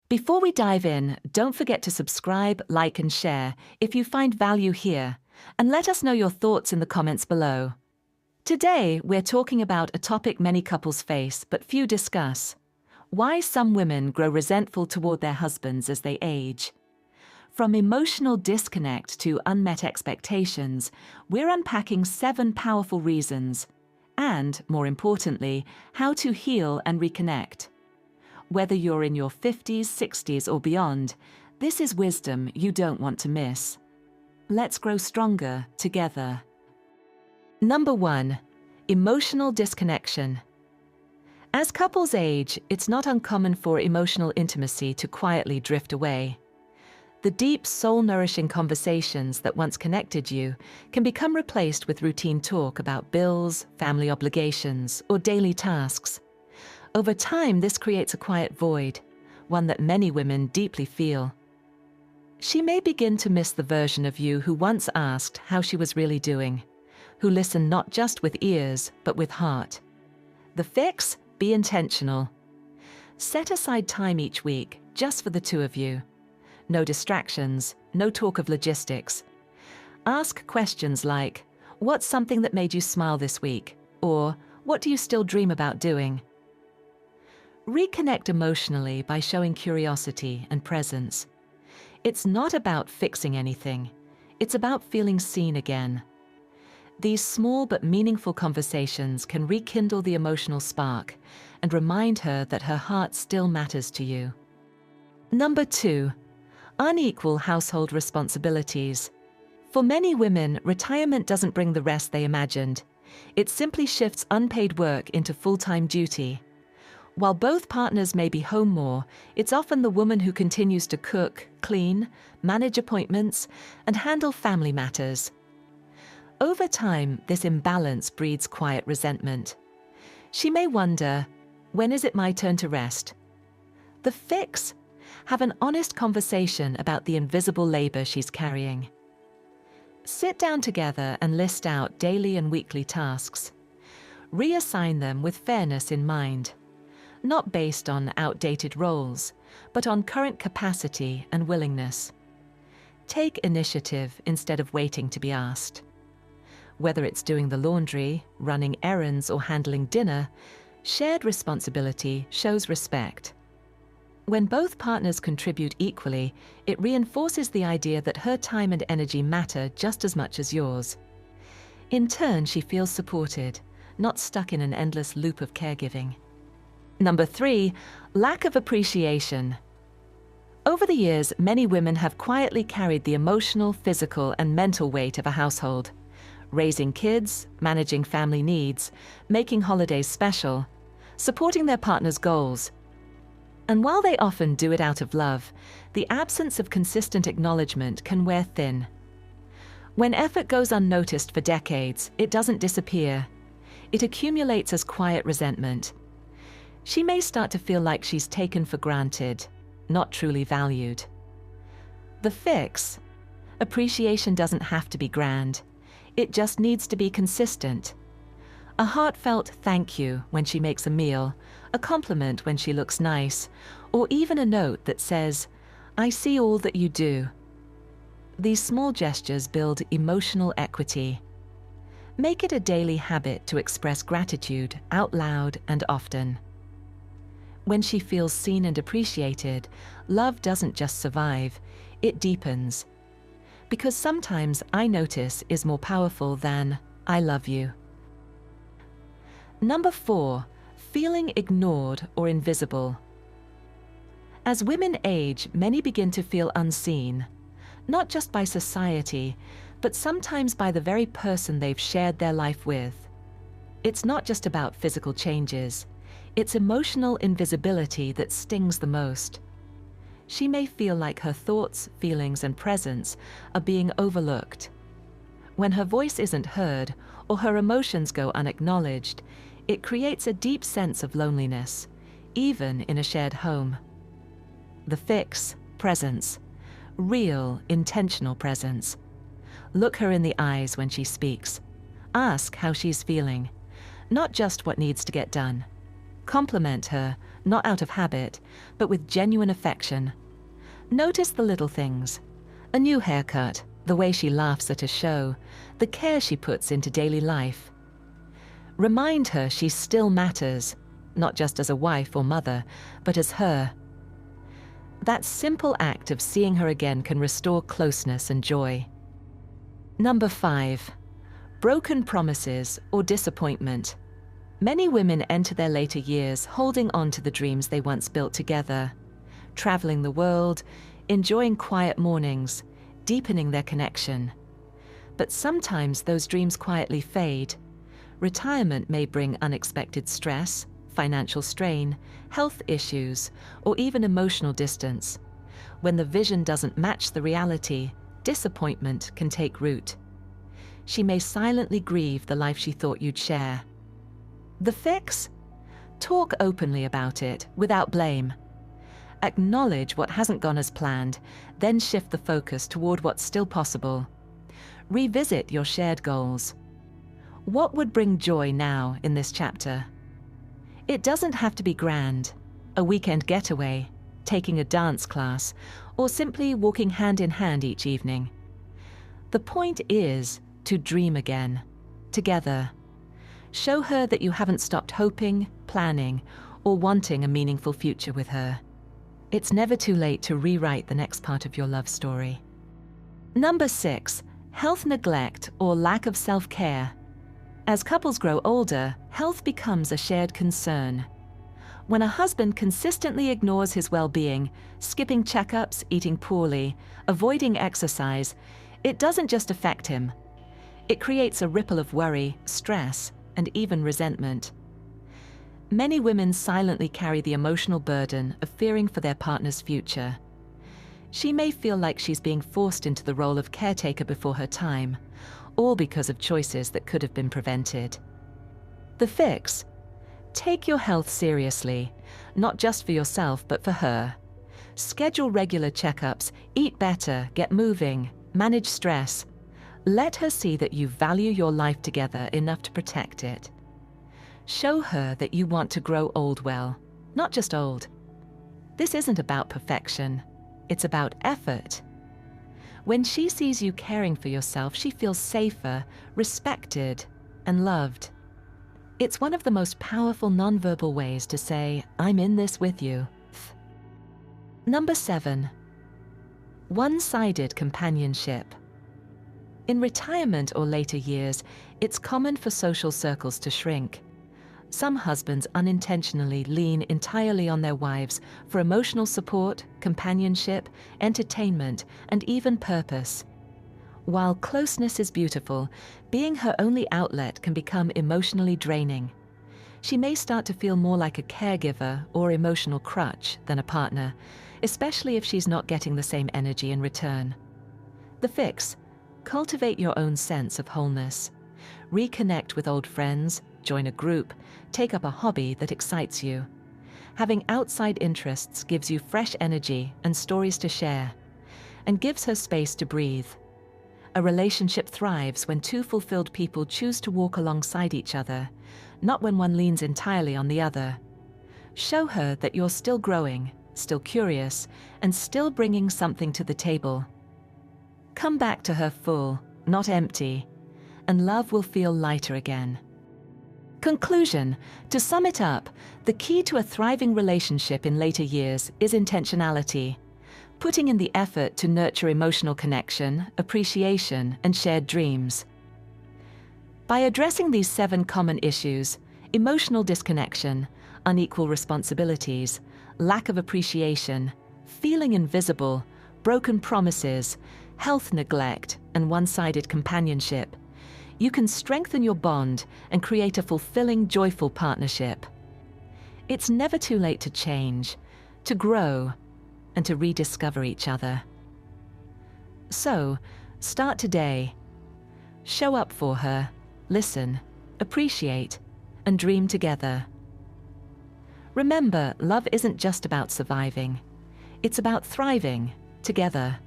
Before we dive in, don't forget to subscribe, like, and share if you find value here, and let us know your thoughts in the comments below. Today, we're talking about a topic many couples face but few discuss: why some women grow resentful toward their husbands as they age. From emotional disconnect to unmet expectations, we're unpacking 7 powerful reasons, and, more importantly, how to heal and reconnect. Whether you're in your 50s, 60s, or beyond, this is wisdom you don't want to miss. Let's grow stronger together. Number 1. Emotional disconnection. As couples age, it's not uncommon for emotional intimacy to quietly drift away. The deep, soul-nourishing conversations that once connected you can become replaced with routine talk about bills, family obligations, or daily tasks. Over time, this creates a quiet void, one that many women deeply feel. She may begin to miss the version of you who once asked how she was really doing, who listened not just with ears, but with heart. The fix? Be intentional. Set aside time each week, just for the two of you. No distractions, no talk of logistics. Ask questions like, what's something that made you smile this week? Or, what do you still dream about doing? Reconnect emotionally by showing curiosity and presence. It's not about fixing anything. It's about feeling seen again. These small but meaningful conversations can rekindle the emotional spark and remind her that her heart still matters to you. Number 2. Unequal household responsibilities. For many women, retirement doesn't bring the rest they imagined. It simply shifts unpaid work into full-time duty. While both partners may be home more, it's often the woman who continues to cook, clean, manage appointments, and handle family matters. Over time, this imbalance breeds quiet resentment. She may wonder, when is it my turn to rest? The fix? Have an honest conversation about the invisible labor she's carrying. Sit down together and list out daily and weekly tasks. Reassign them with fairness in mind, not based on outdated roles, but on current capacity and willingness. Take initiative instead of waiting to be asked. Whether it's doing the laundry, running errands, or handling dinner, shared responsibility shows respect. When both partners contribute equally, it reinforces the idea that her time and energy matter just as much as yours. In turn, she feels supported, not stuck in an endless loop of caregiving. Number 3, lack of appreciation. Over the years, many women have quietly carried the emotional, physical, and mental weight of a household. Raising kids, managing family needs, making holidays special, supporting their partner's goals. And while they often do it out of love, the absence of consistent acknowledgement can wear thin. When effort goes unnoticed for decades, it doesn't disappear. It accumulates as quiet resentment. She may start to feel like she's taken for granted, not truly valued. The fix? Appreciation doesn't have to be grand. It just needs to be consistent. A heartfelt thank you when she makes a meal, a compliment when she looks nice, or even a note that says, "I see all that you do." These small gestures build emotional equity. Make it a daily habit to express gratitude out loud and often. When she feels seen and appreciated, love doesn't just survive, it deepens. Because sometimes "I notice" is more powerful than "I love you." Number 4, feeling ignored or invisible. As women age, many begin to feel unseen, not just by society, but sometimes by the very person they've shared their life with. It's not just about physical changes. It's emotional invisibility that stings the most. She may feel like her thoughts, feelings, and presence are being overlooked. When her voice isn't heard or her emotions go unacknowledged, it creates a deep sense of loneliness, even in a shared home. The fix? Presence. Real, intentional presence. Look her in the eyes when she speaks. Ask how she's feeling, not just what needs to get done. Compliment her, not out of habit, but with genuine affection. Notice the little things: a new haircut, the way she laughs at a show, the care she puts into daily life. Remind her she still matters, not just as a wife or mother, but as her. That simple act of seeing her again can restore closeness and joy. Number 5, broken promises or disappointment. Many women enter their later years holding on to the dreams they once built together, traveling the world, enjoying quiet mornings, deepening their connection. But sometimes those dreams quietly fade. Retirement may bring unexpected stress, financial strain, health issues, or even emotional distance. When the vision doesn't match the reality, disappointment can take root. She may silently grieve the life she thought you'd share. The fix? Talk openly about it, without blame. Acknowledge what hasn't gone as planned, then shift the focus toward what's still possible. Revisit your shared goals. What would bring joy now in this chapter? It doesn't have to be grand: a weekend getaway, taking a dance class, or simply walking hand in hand each evening. The point is to dream again, together. Show her that you haven't stopped hoping, planning, or wanting a meaningful future with her. It's never too late to rewrite the next part of your love story. Number 6, health neglect or lack of self-care. As couples grow older, health becomes a shared concern. When a husband consistently ignores his well-being, skipping checkups, eating poorly, avoiding exercise, it doesn't just affect him. It creates a ripple of worry, stress, and even resentment. Many women silently carry the emotional burden of fearing for their partner's future. She may feel like she's being forced into the role of caretaker before her time, all because of choices that could have been prevented. The fix? Take your health seriously, not just for yourself, but for her. Schedule regular checkups, eat better, get moving, manage stress. Let her see that you value your life together enough to protect it. Show her that you want to grow old well, not just old. This isn't about perfection. It's about effort. When she sees you caring for yourself, she feels safer, respected, and loved. It's one of the most powerful nonverbal ways to say, "I'm in this with you." Number 7, one-sided companionship. In retirement or later years, it's common for social circles to shrink. Some husbands unintentionally lean entirely on their wives for emotional support, companionship, entertainment, and even purpose. While closeness is beautiful, being her only outlet can become emotionally draining. She may start to feel more like a caregiver or emotional crutch than a partner, especially if she's not getting the same energy in return. The fix? Cultivate your own sense of wholeness. Reconnect with old friends, join a group, take up a hobby that excites you. Having outside interests gives you fresh energy and stories to share, and gives her space to breathe. A relationship thrives when two fulfilled people choose to walk alongside each other, not when one leans entirely on the other. Show her that you're still growing, still curious, and still bringing something to the table. Come back to her full, not empty, and love will feel lighter again. Conclusion: to sum it up, the key to a thriving relationship in later years is intentionality, putting in the effort to nurture emotional connection, appreciation, and shared dreams. By addressing these 7 common issues: emotional disconnection, unequal responsibilities, lack of appreciation, feeling invisible, broken promises, health neglect, and one-sided companionship, you can strengthen your bond and create a fulfilling, joyful partnership. It's never too late to change, to grow, and to rediscover each other. So, start today. Show up for her, listen, appreciate, and dream together. Remember, love isn't just about surviving. It's about thriving together.